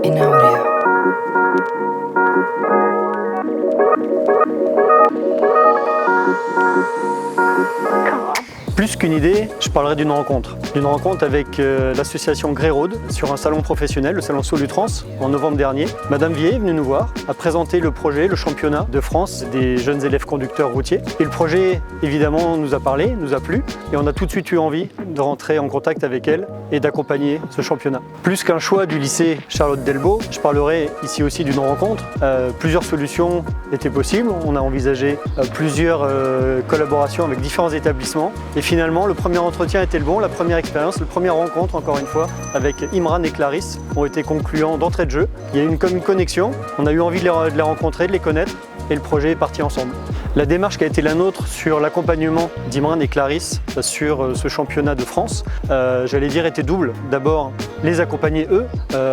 in audio. Plus qu'une idée, je parlerai d'une rencontre. D'une rencontre avec l'association Grey Road sur un salon professionnel, le salon Solutrans, en novembre dernier. Madame Vier est venue nous voir, a présenté le projet, le championnat de France des jeunes élèves conducteurs routiers. Et le projet, évidemment, nous a parlé, nous a plu, et on a tout de suite eu envie de rentrer en contact avec elle et d'accompagner ce championnat. Plus qu'un choix du lycée Charlotte Delbo, je parlerai ici aussi d'une rencontre. Plusieurs solutions étaient possibles. On a envisagé plusieurs collaborations avec différents établissements. Et finalement, le premier entretien était le bon, la première expérience, la première rencontre, encore une fois, avec Imran et Clarisse ont été concluants d'entrée de jeu. Il y a eu comme une connexion, on a eu envie de les rencontrer, de les connaître, et le projet est parti ensemble. La démarche qui a été la nôtre sur l'accompagnement d'Imran et Clarisse sur ce championnat de France, j'allais dire, était double. D'abord, les accompagner eux.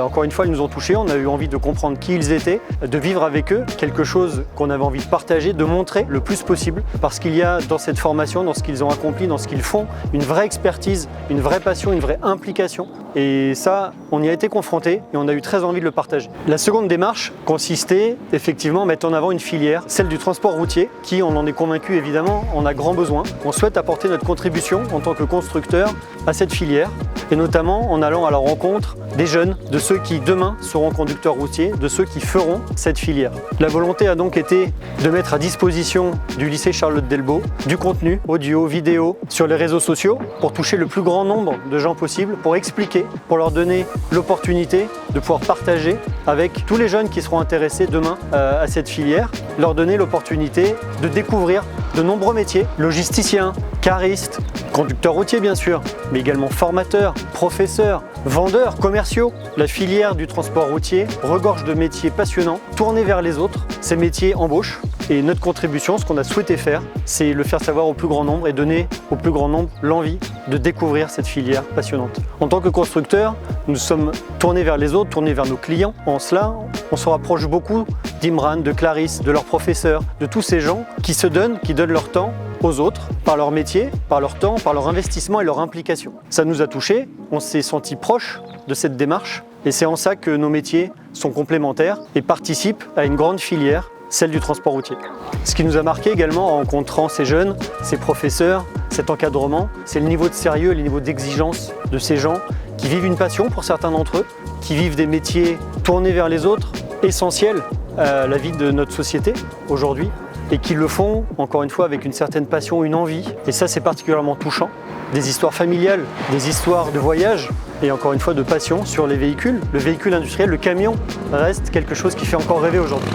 Encore une fois, ils nous ont touchés, on a eu envie de comprendre qui ils étaient, de vivre avec eux quelque chose qu'on avait envie de partager, de montrer le plus possible, parce qu'il y a dans cette formation, dans ce qu'ils ont accompli, dans ce qu'ils font, une vraie expertise, une vraie passion, une vraie implication. Et ça, on y a été confrontés et on a eu très envie de le partager. La seconde démarche consistait effectivement à mettre en avant une filière, celle du transport routier, qui, on en est convaincu évidemment, en a grand besoin. On souhaite apporter notre contribution en tant que constructeur à cette filière, et notamment en allant à la rencontre des jeunes, de ceux qui demain seront conducteurs routiers, de ceux qui feront cette filière. La volonté a donc été de mettre à disposition du lycée Charlotte Delbo du contenu audio, vidéo sur les réseaux sociaux pour toucher le plus grand nombre de gens possible, pour expliquer, pour leur donner l'opportunité de pouvoir partager avec tous les jeunes qui seront intéressés demain à cette filière, leur donner l'opportunité de découvrir de nombreux métiers, logisticiens, caristes, conducteurs routiers bien sûr, mais également formateurs, professeurs, vendeurs, commerciaux. La filière du transport routier regorge de métiers passionnants, tournés vers les autres. Ces métiers embauchent. Et notre contribution, ce qu'on a souhaité faire, c'est le faire savoir au plus grand nombre et donner au plus grand nombre l'envie de découvrir cette filière passionnante. En tant que constructeur, nous sommes tournés vers les autres, tournés vers nos clients. En cela, on se rapproche beaucoup d'Imran, de Clarisse, de leurs professeurs, de tous ces gens qui se donnent, qui donnent leur temps aux autres, par leur métier, par leur temps, par leur investissement et leur implication. Ça nous a touchés, on s'est senti proche de cette démarche et c'est en ça que nos métiers sont complémentaires et participent à une grande filière, celle du transport routier. Ce qui nous a marqué également en rencontrant ces jeunes, ces professeurs, cet encadrement, c'est le niveau de sérieux et le niveau d'exigence de ces gens qui vivent une passion pour certains d'entre eux, qui vivent des métiers tournés vers les autres, essentiels à la vie de notre société aujourd'hui, et qui le font, encore une fois, avec une certaine passion, une envie. Et ça, c'est particulièrement touchant. Des histoires familiales, des histoires de voyage, et encore une fois de passion sur les véhicules. Le véhicule industriel, le camion, reste quelque chose qui fait encore rêver aujourd'hui.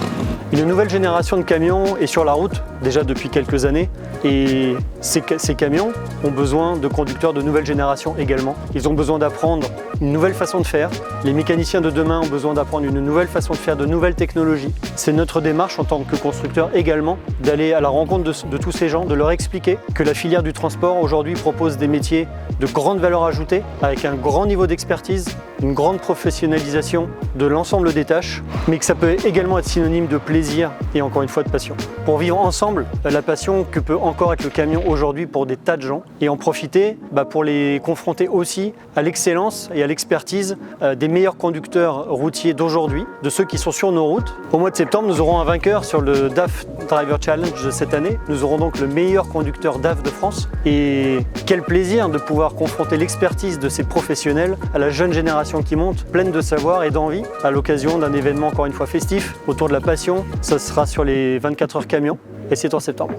Une nouvelle génération de camions est sur la route, déjà depuis quelques années, et ces camions ont besoin de conducteurs de nouvelle génération également. Ils ont besoin d'apprendre une nouvelle façon de faire. Les mécaniciens de demain ont besoin d'apprendre une nouvelle façon de faire, de nouvelles technologies. C'est notre démarche en tant que constructeur également, d'aller à la rencontre de tous ces gens, de leur expliquer que la filière du transport aujourd'hui propose des métiers de grande valeur ajoutée, avec un grand niveau d'expertise, une grande professionnalisation de l'ensemble des tâches, mais que ça peut également être synonyme de plaisir et encore une fois de passion. Pour vivre ensemble la passion que peut encore être le camion aujourd'hui pour des tas de gens et en profiter pour les confronter aussi à l'excellence et à l'expertise des meilleurs conducteurs routiers d'aujourd'hui, de ceux qui sont sur nos routes. Au mois de septembre, nous aurons un vainqueur sur le DAF Driver Challenge de cette année. Nous aurons donc le meilleur conducteur DAF de France et quel plaisir de pouvoir confronter l'expertise de ces professionnels à la jeune génération qui monte, pleine de savoir et d'envie, à l'occasion d'un événement encore une fois festif autour de la passion. Ça sera sur les 24 heures camions et c'est en septembre.